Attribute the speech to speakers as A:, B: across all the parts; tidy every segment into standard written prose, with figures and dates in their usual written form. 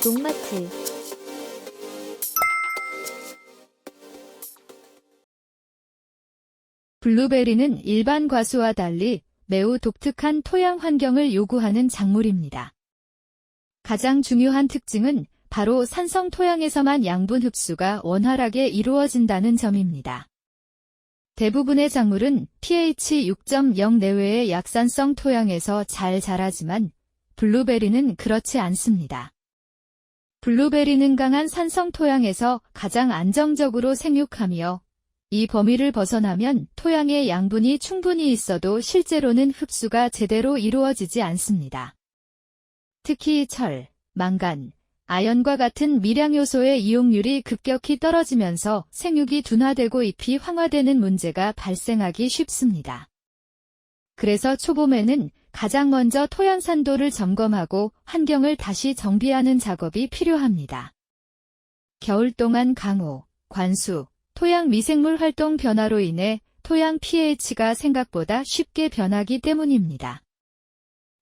A: 농마트.
B: 블루베리는 일반 과수와 달리 매우 독특한 토양 환경을 요구하는 작물입니다. 가장 중요한 특징은 바로 산성 토양에서만 양분 흡수가 원활하게 이루어진다는 점입니다. 대부분의 작물은 pH 6.0 내외의 약산성 토양에서 잘 자라지만 블루베리는 그렇지 않습니다. 블루베리는 강한 산성 토양에서 가장 안정적으로 생육하며 이 범위를 벗어나면 토양에 양분이 충분히 있어도 실제로는 흡수가 제대로 이루어지지 않습니다. 특히 철, 망간, 아연과 같은 미량 요소의 이용률이 급격히 떨어지면서 생육이 둔화되고 잎이 황화되는 문제가 발생하기 쉽습니다. 그래서 초봄에는 가장 먼저 토양 산도를 점검하고 환경을 다시 정비하는 작업이 필요합니다. 겨울 동안 강우, 관수, 토양 미생물 활동 변화로 인해 토양 pH가 생각보다 쉽게 변하기 때문입니다.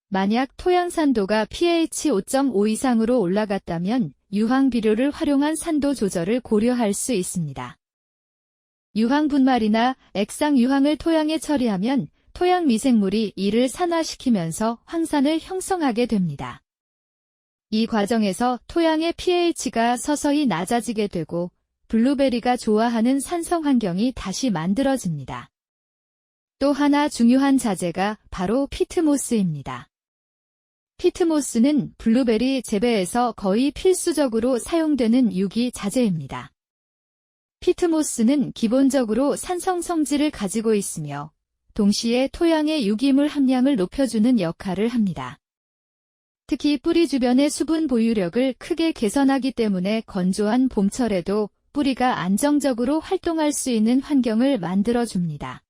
B: 만약 토양 산도가 pH 5.5 이상으로 올라갔다면 유황 비료를 활용한 산도 조절을 고려할 수 있습니다. 유황 분말이나 액상 유황을 토양에 처리하면 토양 미생물이 이를 산화시키면서 황산을 형성하게 됩니다. 이 과정에서 토양의 pH가 서서히 낮아지게 되고 블루베리가 좋아하는 산성 환경이 다시 만들어집니다. 또 하나 중요한 자재가 바로 피트모스입니다. 피트모스는 블루베리 재배에서 거의 필수적으로 사용되는 유기 자재입니다. 피트모스는 기본적으로 산성 성질을 가지고 있으며 동시에 토양의 유기물 함량을 높여주는 역할을 합니다. 특히 뿌리 주변의 수분 보유력을 크게 개선하기 때문에 건조한 봄철에도 뿌리가 안정적으로 활동할 수 있는 환경을 만들어줍니다.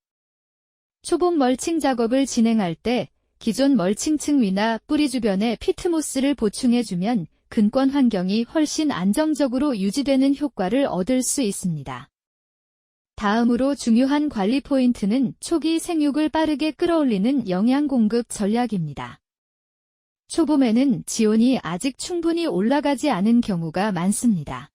B: 초봄 멀칭 작업을 진행할 때 기존 멀칭층 위나 뿌리 주변에 피트모스를 보충해주면 근권 환경이 훨씬 안정적으로 유지되는 효과를 얻을 수 있습니다. 다음으로 중요한 관리 포인트는 초기 생육을 빠르게 끌어올리는 영양 공급 전략입니다. 초봄에는 지온이 아직 충분히 올라가지 않은 경우가 많습니다.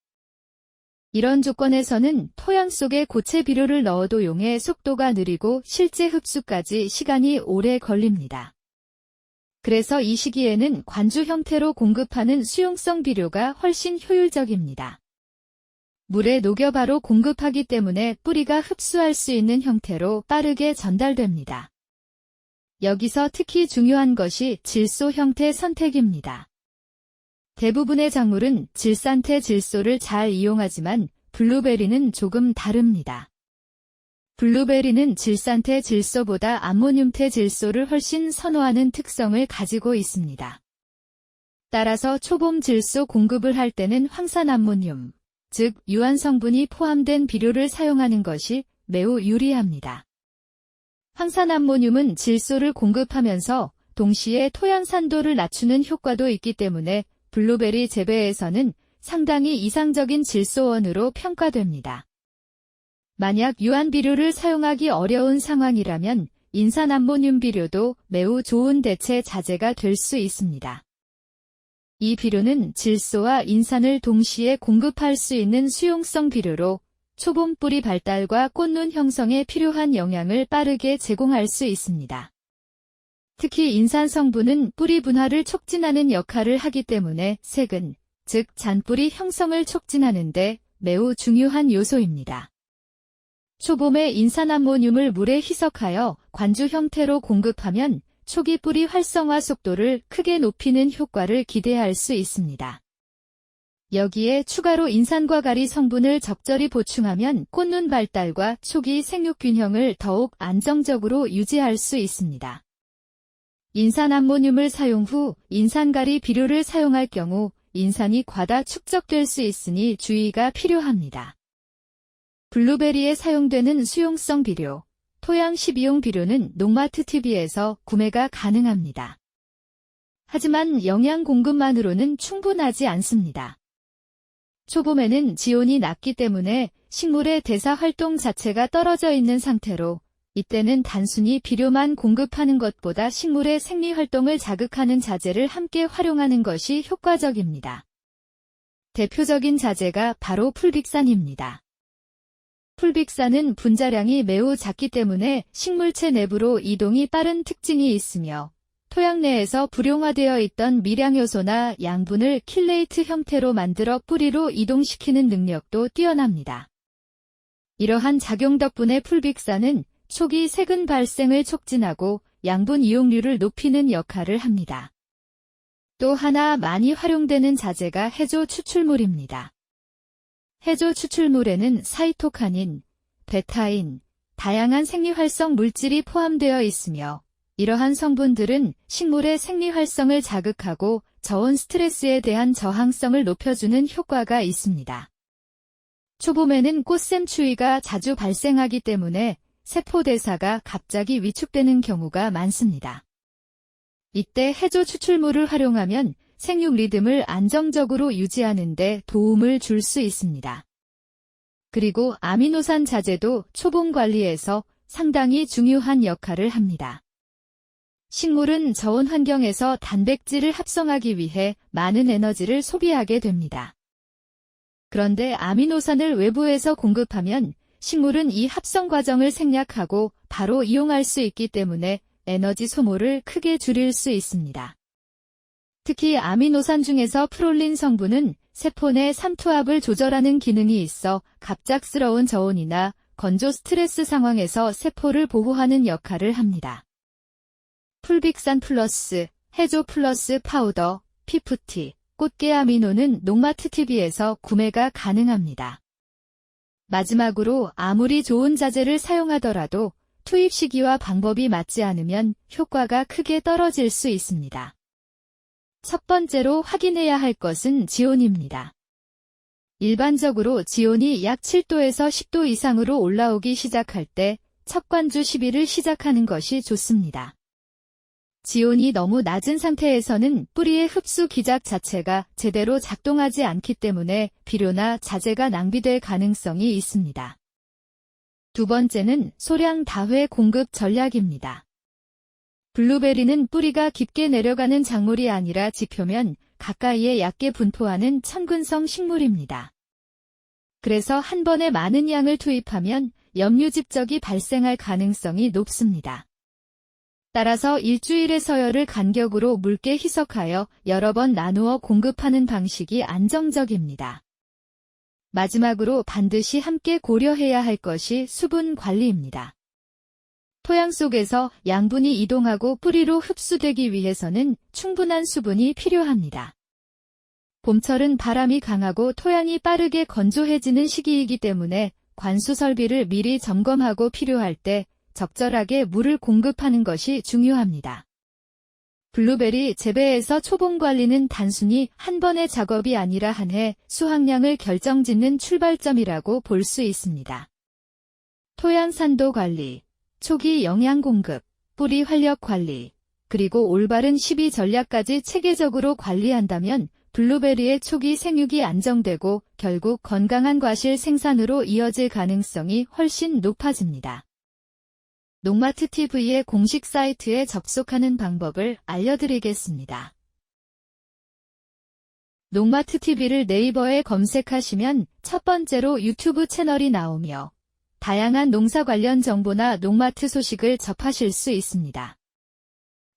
B: 이런 조건에서는 토양 속에 고체 비료를 넣어도 용의 속도가 느리고 실제 흡수까지 시간이 오래 걸립니다. 그래서 이 시기에는 관주 형태로 공급하는 수용성 비료가 훨씬 효율적입니다. 물에 녹여 바로 공급하기 때문에 뿌리가 흡수할 수 있는 형태로 빠르게 전달됩니다. 여기서 특히 중요한 것이 질소 형태 선택입니다. 대부분의 작물은 질산태 질소를 잘 이용하지만 블루베리는 조금 다릅니다. 블루베리는 질산태 질소보다 암모늄태 질소를 훨씬 선호하는 특성을 가지고 있습니다. 따라서 초봄 질소 공급을 할 때는 황산암모늄, 즉 유한 성분이 포함된 비료를 사용하는 것이 매우 유리합니다. 황산암모늄은 질소를 공급하면서 동시에 토양 산도를 낮추는 효과도 있기 때문에 블루베리 재배에서는 상당히 이상적인 질소원으로 평가됩니다. 만약 유한 비료를 사용하기 어려운 상황이라면 인산암모늄 비료도 매우 좋은 대체 자재가 될 수 있습니다. 이 비료는 질소와 인산을 동시에 공급할 수 있는 수용성 비료로 초봄 뿌리 발달과 꽃눈 형성에 필요한 영양을 빠르게 제공할 수 있습니다. 특히 인산 성분은 뿌리 분화를 촉진하는 역할을 하기 때문에 세근, 즉 잔뿌리 형성을 촉진하는 데 매우 중요한 요소입니다. 초봄에 인산암모늄을 물에 희석하여 관주 형태로 공급하면 초기 뿌리 활성화 속도를 크게 높이는 효과를 기대할 수 있습니다. 여기에 추가로 인산과 가리 성분을 적절히 보충하면 꽃눈 발달과 초기 생육 균형을 더욱 안정적으로 유지할 수 있습니다. 인산암모늄을 사용 후 인산가리 비료를 사용할 경우 인산이 과다 축적될 수 있으니 주의가 필요합니다. 블루베리에 사용되는 수용성 비료, 토양 12용 비료는 농마트 TV에서 구매가 가능합니다. 하지만 영양 공급만으로는 충분하지 않습니다. 초봄에는 지온이 낮기 때문에 식물의 대사 활동 자체가 떨어져 있는 상태로 이때는 단순히 비료만 공급하는 것보다 식물의 생리 활동을 자극하는 자재를 함께 활용하는 것이 효과적입니다. 대표적인 자재가 바로 풀빅산입니다. 풀빅산은 분자량이 매우 작기 때문에 식물체 내부로 이동이 빠른 특징이 있으며 토양 내에서 불용화되어 있던 미량요소나 양분을 킬레이트 형태로 만들어 뿌리로 이동시키는 능력도 뛰어납니다. 이러한 작용 덕분에 풀빅산은 초기 세근 발생을 촉진하고 양분 이용률을 높이는 역할을 합니다. 또 하나 많이 활용되는 자재가 해조 추출물입니다. 해조 추출물에는 사이토카닌, 베타인, 다양한 생리활성 물질이 포함되어 있으며 이러한 성분들은 식물의 생리활성을 자극하고 저온 스트레스에 대한 저항성을 높여주는 효과가 있습니다. 초봄에는 꽃샘 추위가 자주 발생하기 때문에 세포대사가 갑자기 위축되는 경우가 많습니다. 이때 해조 추출물을 활용하면 생육 리듬을 안정적으로 유지하는 데 도움을 줄 수 있습니다. 그리고 아미노산 자재도 초봄 관리에서 상당히 중요한 역할을 합니다. 식물은 저온 환경에서 단백질을 합성하기 위해 많은 에너지를 소비하게 됩니다. 그런데 아미노산을 외부에서 공급하면 식물은 이 합성 과정을 생략하고 바로 이용할 수 있기 때문에 에너지 소모를 크게 줄일 수 있습니다. 특히 아미노산 중에서 프롤린 성분은 세포 내 삼투압을 조절하는 기능이 있어 갑작스러운 저온이나 건조 스트레스 상황에서 세포를 보호하는 역할을 합니다. 풀빅산 플러스, 해조 플러스 파우더, 피프티, 꽃게 아미노는 농마트TV에서 구매가 가능합니다. 마지막으로 아무리 좋은 자재를 사용하더라도 투입 시기와 방법이 맞지 않으면 효과가 크게 떨어질 수 있습니다. 첫 번째로 확인해야 할 것은 지온입니다. 일반적으로 지온이 약 7도에서 10도 이상으로 올라오기 시작할 때 첫 관주 시비를 시작하는 것이 좋습니다. 지온이 너무 낮은 상태에서는 뿌리의 흡수 기작 자체가 제대로 작동하지 않기 때문에 비료나 자재가 낭비될 가능성이 있습니다. 두 번째는 소량 다회 공급 전략입니다. 블루베리는 뿌리가 깊게 내려가는 작물이 아니라 지표면 가까이에 얕게 분포하는 천근성 식물입니다. 그래서 한 번에 많은 양을 투입하면 염류집적이 발생할 가능성이 높습니다. 따라서 일주일의 서열을 간격으로 묽게 희석하여 여러 번 나누어 공급하는 방식이 안정적입니다. 마지막으로 반드시 함께 고려해야 할 것이 수분 관리입니다. 토양 속에서 양분이 이동하고 뿌리로 흡수되기 위해서는 충분한 수분이 필요합니다. 봄철은 바람이 강하고 토양이 빠르게 건조해지는 시기이기 때문에 관수 설비를 미리 점검하고 필요할 때 적절하게 물을 공급하는 것이 중요합니다. 블루베리 재배에서 초봄 관리는 단순히 한 번의 작업이 아니라 한 해 수확량을 결정짓는 출발점이라고 볼 수 있습니다. 토양 산도 관리, 초기 영양 공급, 뿌리 활력 관리, 그리고 올바른 시비 전략까지 체계적으로 관리한다면 블루베리의 초기 생육이 안정되고 결국 건강한 과실 생산으로 이어질 가능성이 훨씬 높아집니다. 농마트TV의 공식 사이트에 접속하는 방법을 알려드리겠습니다. 농마트TV를 네이버에 검색하시면 첫 번째로 유튜브 채널이 나오며 다양한 농사 관련 정보나 농마트 소식을 접하실 수 있습니다.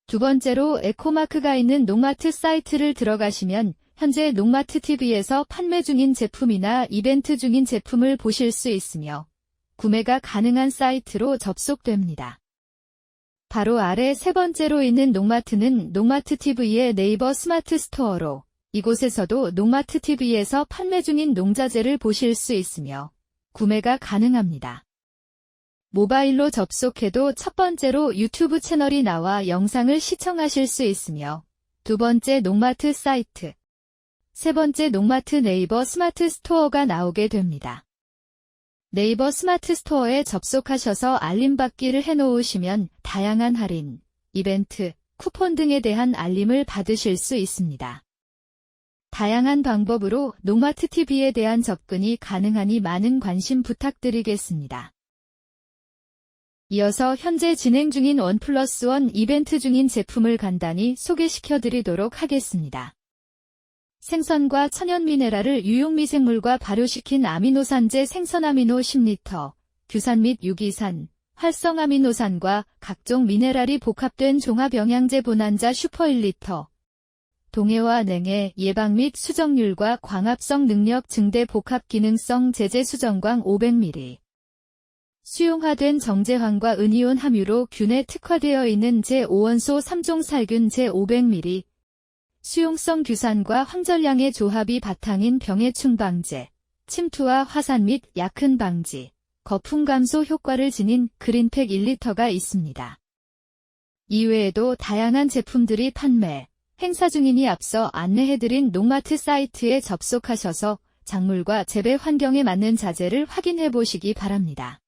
B: 두 번째로 에코마크가 있는 농마트 사이트를 들어가시면 현재 농마트TV에서 판매 중인 제품이나 이벤트 중인 제품을 보실 수 있으며 구매가 가능한 사이트로 접속됩니다. 바로 아래 세 번째로 있는 농마트는 농마트TV의 네이버 스마트 스토어로 이곳에서도 농마트TV에서 판매 중인 농자재를 보실 수 있으며 구매가 가능합니다. 모바일로 접속해도 첫 번째로 유튜브 채널이 나와 영상을 시청하실 수 있으며 두 번째 농마트 사이트, 세 번째 농마트 네이버 스마트 스토어가 나오게 됩니다. 네이버 스마트 스토어에 접속하셔서 알림받기를 해놓으시면 다양한 할인, 이벤트, 쿠폰 등에 대한 알림을 받으실 수 있습니다. 다양한 방법으로 농마트TV에 대한 접근이 가능하니 많은 관심 부탁드리겠습니다. 이어서 현재 진행 중인 1+1 이벤트 중인 제품을 간단히 소개시켜 드리도록 하겠습니다. 생선과 천연미네랄을 유용미생물과 발효시킨 아미노산제 생선아미노 10리터, 규산 및 유기산, 활성아미노산과 각종 미네랄이 복합된 종합영양제 보난자 슈퍼 1리터. 동해와 냉해 예방 및 수정률과 광합성 능력 증대 복합 기능성 제제 수정광 500ml. 수용화된 정제황과 은이온 함유로 균에 특화되어 있는 제5원소 3종 살균 제500ml. 수용성 규산과 황전량의 조합이 바탕인 병해충 방제, 침투와 화산 및 약흔 방지, 거품 감소 효과를 지닌 그린팩 1리터가 있습니다. 이외에도 다양한 제품들이 판매, 행사 중이니 앞서 안내해드린 농마트 사이트에 접속하셔서 작물과 재배 환경에 맞는 자재를 확인해 보시기 바랍니다.